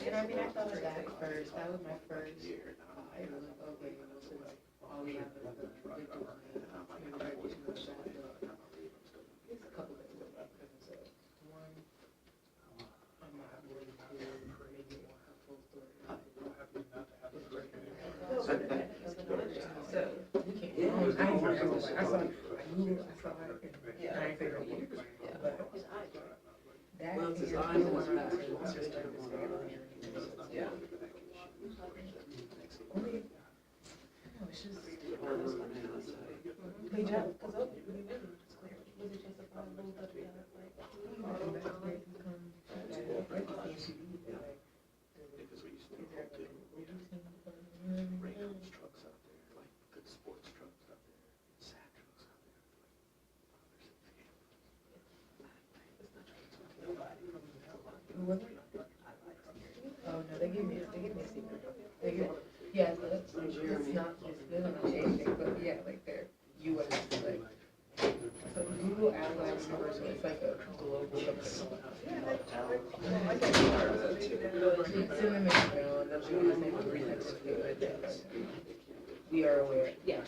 And I mean, I thought of that first. That was my first. It was like, okay, since all we have is the domain, everybody just knows that. It's a couple things about it. Because one, I'm not willing to make it a full story. So, we can't. I ain't figured out. I saw it. I Googled, I saw it, and I ain't figured out what it was. But that Once his is eyes was back. yeah. Only, no, it's just. Play job, because was it justifiable that we had like, Raycom's trucks out there, like good sports trucks out there, sad trucks out there. Oh no, they give me a secret. Yeah, so it's not just good on anything, but yeah, like they're US like so Google Allied Universal, it's like a global company. It's in the mail, and they'll show us but we are aware. Yes.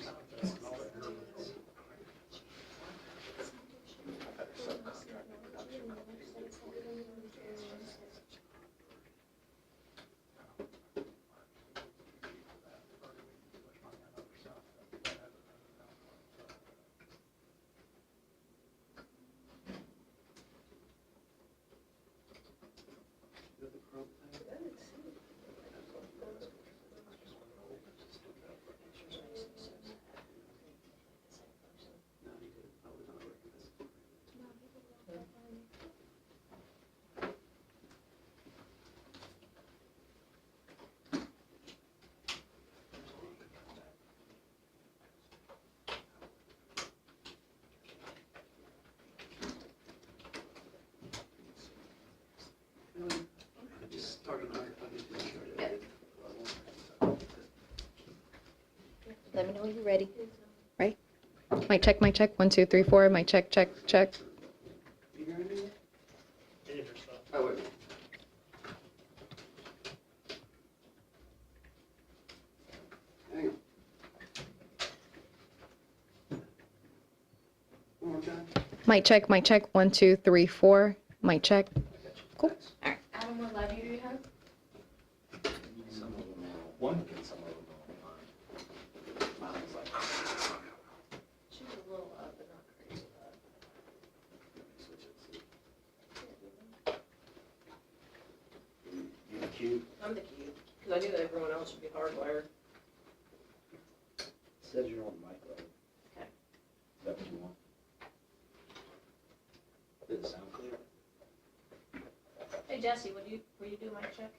Let me know when you're ready. Right? Mic check, mic check. 1, 2, 3, 4. Mic check, check, check. Oh, wait. Hang on. One more time. Mic check, mic check. 1, 2, 3, 4. Mic check. Cool. All right. Adam, what lab do you have? Some of them are one and some of them are mine. Mine was like. She's a little up, but not crazy up. Switch it. You the cube? I'm the cube, because I knew that everyone else should be hardwired. Says you're on the mic level. Okay. Is that what you want? Did it sound clear? Hey Jesse, will you do my check?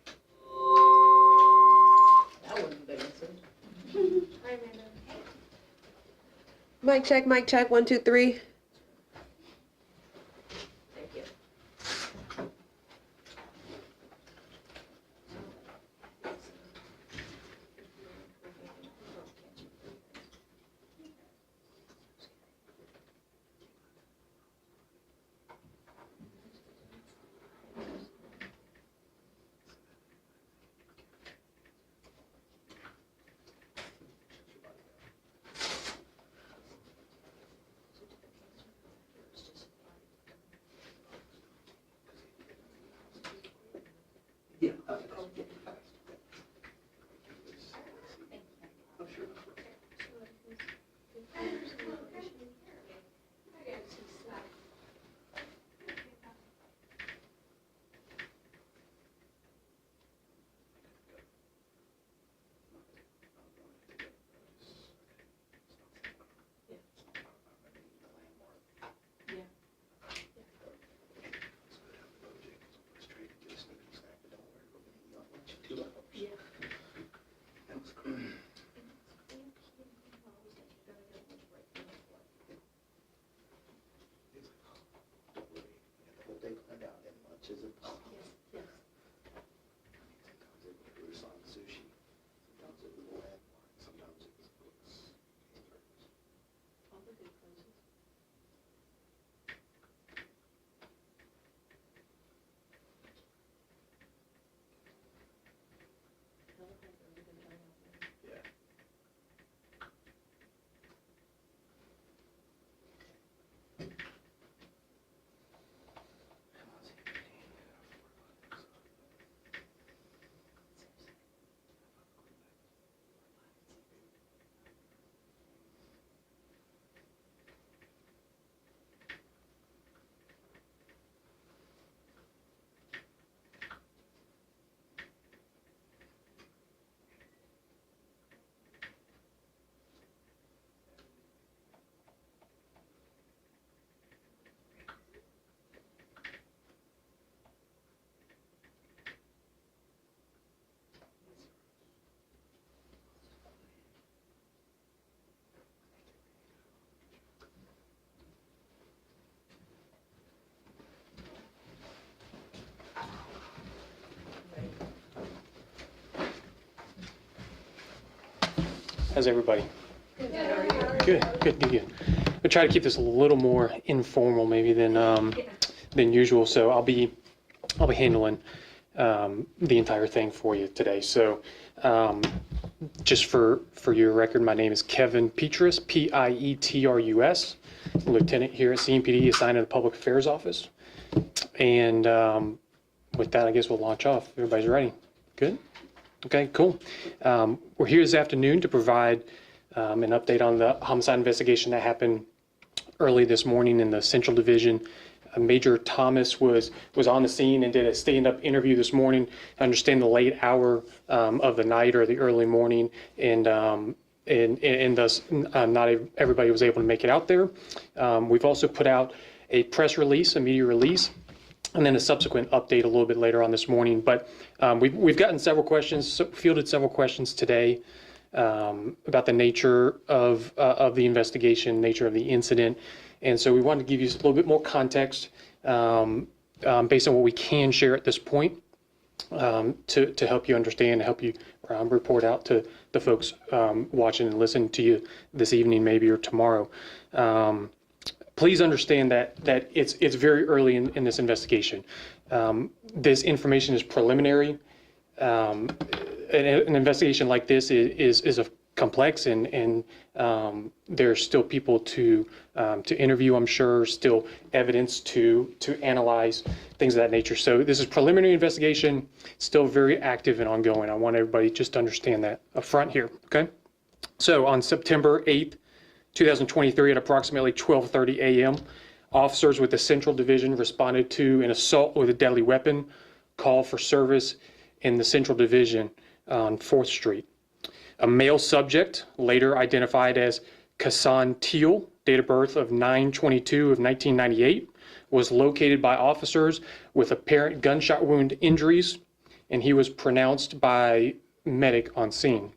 That wouldn't be answered. Hi Amanda. Mic check, mic check. 1, 2, 3. Thank you. How's everybody? Good, good, good, good. I'll try to keep this a little more informal maybe than usual. So I'll be handling the entire thing for you today. So just for your record, my name is Kevin Petrus, Pietrus, lieutenant here at CMPD, assigned to the Public Affairs Office. And with that, I guess we'll launch off. Everybody's ready? Good? Okay, cool. We're here this afternoon to provide an update on the homicide investigation that happened early this morning in the Central Division. Major Thomas was on the scene and did a stand-up interview this morning. I understand the late hour of the night or the early morning, and thus not everybody was able to make it out there. We've also put out a press release, a media release, and then a subsequent update a little bit later on this morning. But we've gotten several questions, fielded several questions today about the nature of the investigation, nature of the incident. And so we wanted to give you a little bit more context based on what we can share at this point to help you understand, help you report out to the folks watching and listening to you this evening maybe or tomorrow. Please understand that it's very early in this investigation. This information is preliminary. An investigation like this is a complex, and there's still people to interview, I'm sure, still evidence to analyze, things of that nature. So this is preliminary investigation, still very active and ongoing. I want everybody just to understand that up front here, okay? So on September 8th, 2023 at approximately 12:30 a.m., officers with the Central Division responded to an assault with a deadly weapon call for service in the Central Division on 4th Street. A male subject, later identified as Kashaune Teal, date of birth of 9/22 of 1998, was located by officers with apparent gunshot wound injuries, and he was pronounced by medic on scene.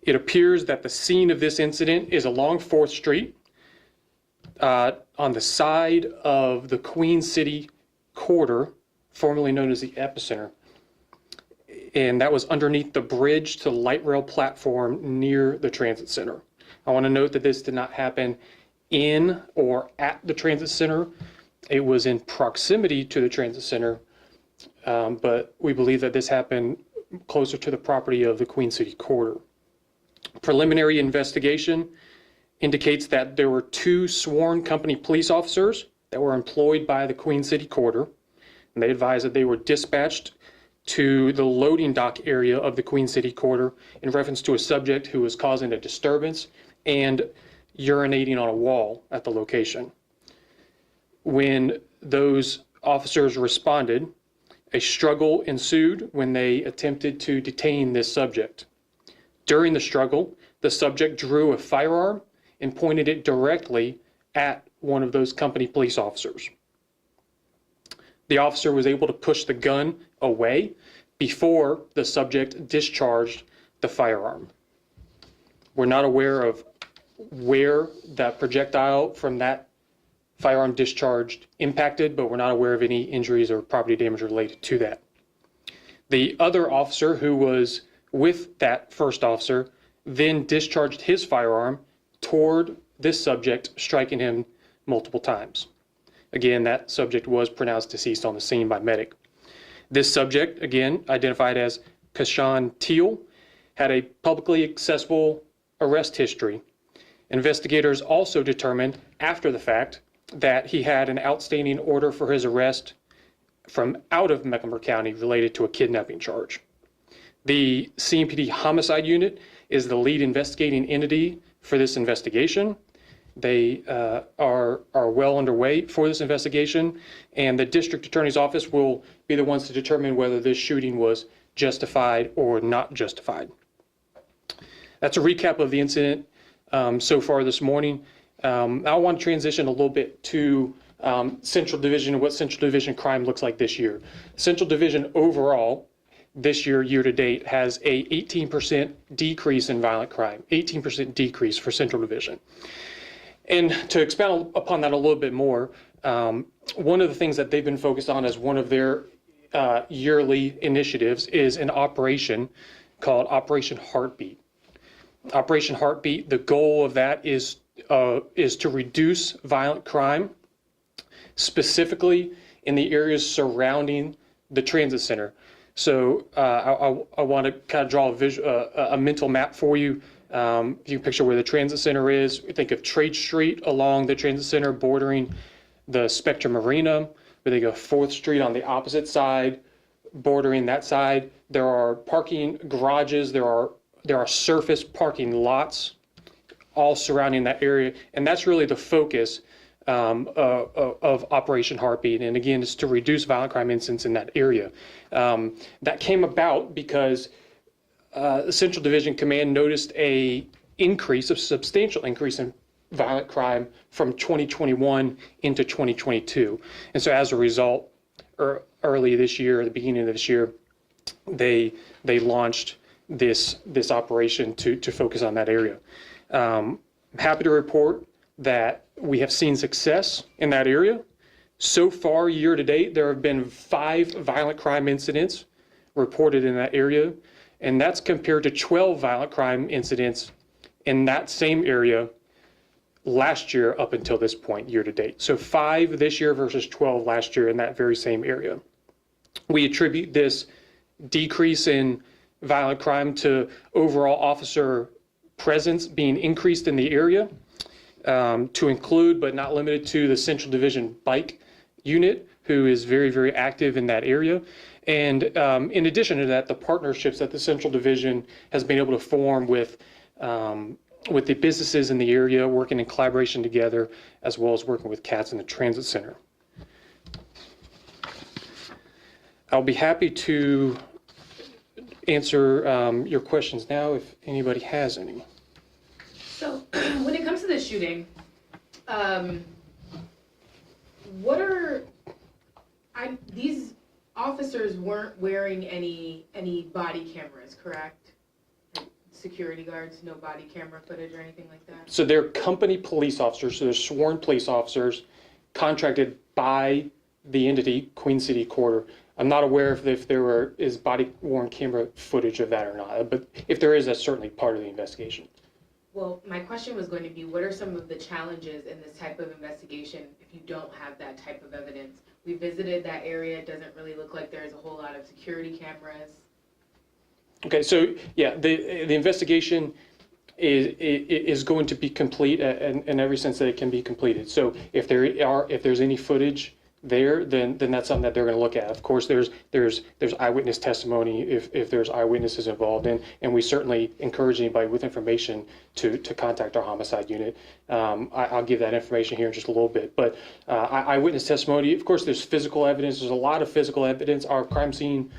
It appears that the scene of this incident is along 4th Street on the side of the Queen City corridor, formerly known as the Epicenter. And that was underneath the bridge to the light rail platform near the transit center. I want to note that this did not happen in or at the transit center. It was in proximity to the transit center, but we believe that this happened closer to the property of the Queen City corridor. Preliminary investigation indicates that there were 2 sworn company police officers that were employed by the Queen City corridor, and they advised that they were dispatched to the loading dock area of the Queen City corridor in reference to a subject who was causing a disturbance and urinating on a wall at the location. When those officers responded, a struggle ensued when they attempted to detain this subject. During the struggle, the subject drew a firearm and pointed it directly at one of those company police officers. The officer was able to push the gun away before the subject discharged the firearm. We're not aware of where that projectile from that firearm discharged impacted, but we're not aware of any injuries or property damage related to that. The other officer who was with that first officer then discharged his firearm toward this subject, striking him multiple times. Again, that subject was pronounced deceased on the scene by medic. This subject, again, identified as Kashaune Teal, had a publicly accessible arrest history. Investigators also determined after the fact that he had an outstanding order for his arrest from out of Mecklenburg County related to a kidnapping charge. The CMPD homicide unit is the lead investigating entity for this investigation. They are well underway for this investigation, and the district attorney's office will be the ones to determine whether this shooting was justified or not justified. That's a recap of the incident so far this morning. I want to transition a little bit to Central Division and what Central Division crime looks like this year. Central Division overall, this year, year to date, has a 18% decrease in violent crime, 18% decrease for Central Division. And to expound upon that a little bit more, one of the things that they've been focused on as one of their yearly initiatives is an operation called Operation Heartbeat. Operation Heartbeat, the goal of that is to reduce violent crime, specifically in the areas surrounding the transit center. So I want to kind of draw a mental map for you. If you picture where the transit center is, think of Trade Street along the transit center bordering the Spectrum Arena. We think of 4th Street on the opposite side, bordering that side. There are parking garages, there are surface parking lots all surrounding that area. And that's really the focus of Operation Heartbeat. And again, it's to reduce violent crime incidents in that area. That came about because the Central Division Command noticed a substantial increase in violent crime from 2021 into 2022. And so as a result, early this year, at the beginning of this year, they launched this operation to focus on that area. I'm happy to report that we have seen success in that area. So far, year to date, there have been 5 violent crime incidents reported in that area, and that's compared to 12 violent crime incidents in that same area last year up until this point, year to date. So 5 this year versus 12 last year in that very same area. We attribute this decrease in violent crime to overall officer presence being increased in the area, to include but not limited to the Central Division Bike Unit, who is very, very active in that area. And in addition to that, the partnerships that the Central Division has been able to form with the businesses in the area, working in collaboration together, as well as working with CATS in the transit center. I'll be happy to answer your questions now if anybody has any. So, when it comes to the shooting, these officers weren't wearing any body cameras, correct? Like security guards, no body camera footage or anything like that? So they're company police officers, so they're sworn police officers contracted by the entity, Queen City Quarter. I'm not aware if there is body-worn camera footage of that or not, but if there is, that's certainly part of the investigation. Well, my question was going to be, what are some of the challenges in this type of investigation if you don't have that type of evidence? We visited that area. It doesn't really look like there's a whole lot of security cameras. Okay, so yeah, the investigation is going to be complete in every sense that it can be completed. So if there's any footage there, then that's something that they're going to look at. Of course, there's eyewitness testimony if there's eyewitnesses involved, and we certainly encourage anybody with information to contact our homicide unit. I'll give that information here in just a little bit. But eyewitness testimony, of course, there's physical evidence. There's a lot of physical evidence. Our crime scene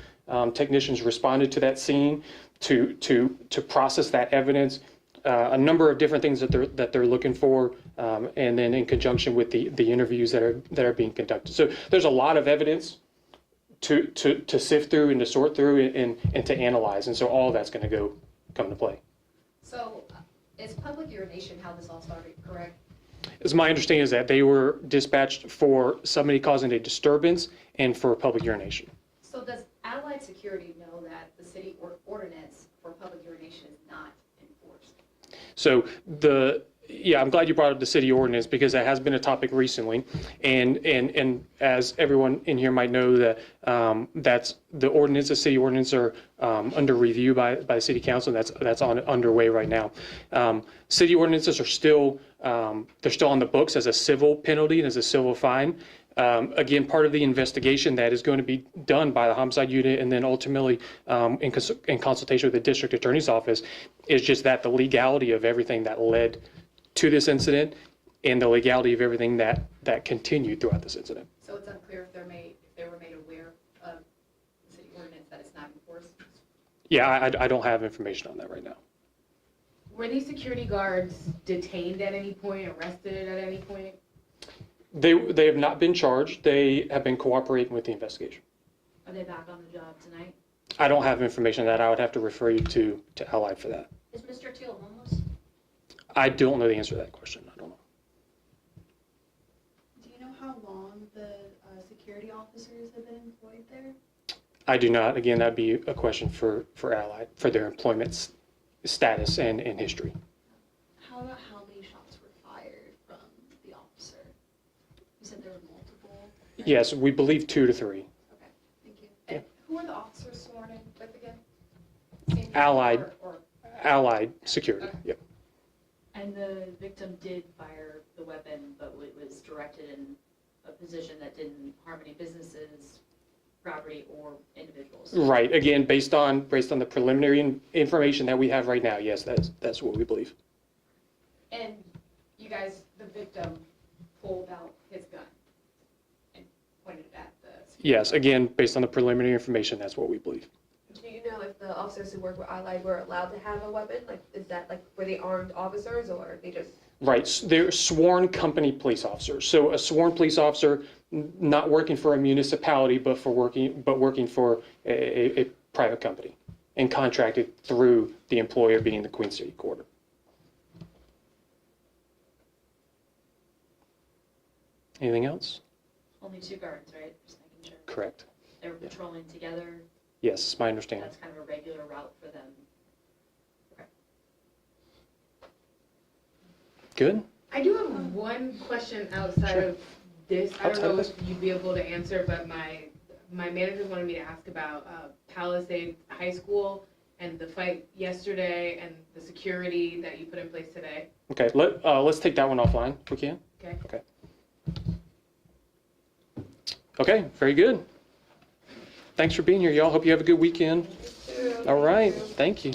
technicians responded to that scene to process that evidence. A number of different things that they're looking for, and then in conjunction with the interviews that are being conducted. So there's a lot of evidence to sift through and to sort through and to analyze, and so all of that's going to come into play. So, it's public urination how this all started, correct? As my understanding is that they were dispatched for somebody causing a disturbance and for public urination. So does Allied Security know that the city ordinance for public urination is not enforced? So I'm glad you brought up the city ordinance because that has been a topic recently, and as everyone in here might know, that that's the ordinance, the city ordinance are under review by the city council. And that's underway right now. City ordinances are still they're still on the books as a civil penalty and as a civil fine. Again, part of the investigation that is going to be done by the homicide unit and then ultimately in consultation with the district attorney's office is just that the legality of everything that led to this incident and the legality of everything that continued throughout this incident. So it's unclear if they were made aware of the city ordinance that it's not enforced? Yeah, I don't have information on that right now. Were these security guards detained at any point, arrested at any point? They have not been charged. They have been cooperating with the investigation. Are they back on the job tonight? I don't have information on that. I would have to refer you to Allied for that. Is Mr. Teal homeless? I don't know the answer to that question. I don't know. Do you know how long the security officers have been employed there? I do not. Again, that'd be a question for Allied, for their employment status and history. How about how many shots were fired from the officer? You said there were multiple? right? Yes, we believe 2 to 3. Okay, thank you. And who are the officers sworn in with again? CMPD Allied. or- Allied security, yep. And the victim did fire the weapon, but it was directed in a position that didn't harm any businesses, property, or individuals. Right, again, based on the preliminary information that we have right now, yes, that's what we believe. And you guys, the victim pulled out his gun and pointed it at the. Yes, again, based on the preliminary information, that's what we believe. Do you know if the officers who work with Allied were allowed to have a weapon? Like, is that like, were they armed officers or are they just? Right, they're sworn company police officers. So a sworn police officer, not working for a municipality, but working for a private company and contracted through the employer being the Queen City Court. Anything else? Only 2 guards, right? Just making sure. Correct. They were patrolling together. Yes, it's my understanding. That's kind of a regular route for them. Good? I do have one question outside Sure. of this. I Outside don't of know this? if you'd be able to answer, but my manager wanted me to ask about Palisade High School and the fight yesterday and the security that you put in place today. Okay, let's take that one offline if we can. Okay. Okay, very good. Thanks for being here, y'all. Hope you have a good weekend. All right, thank you.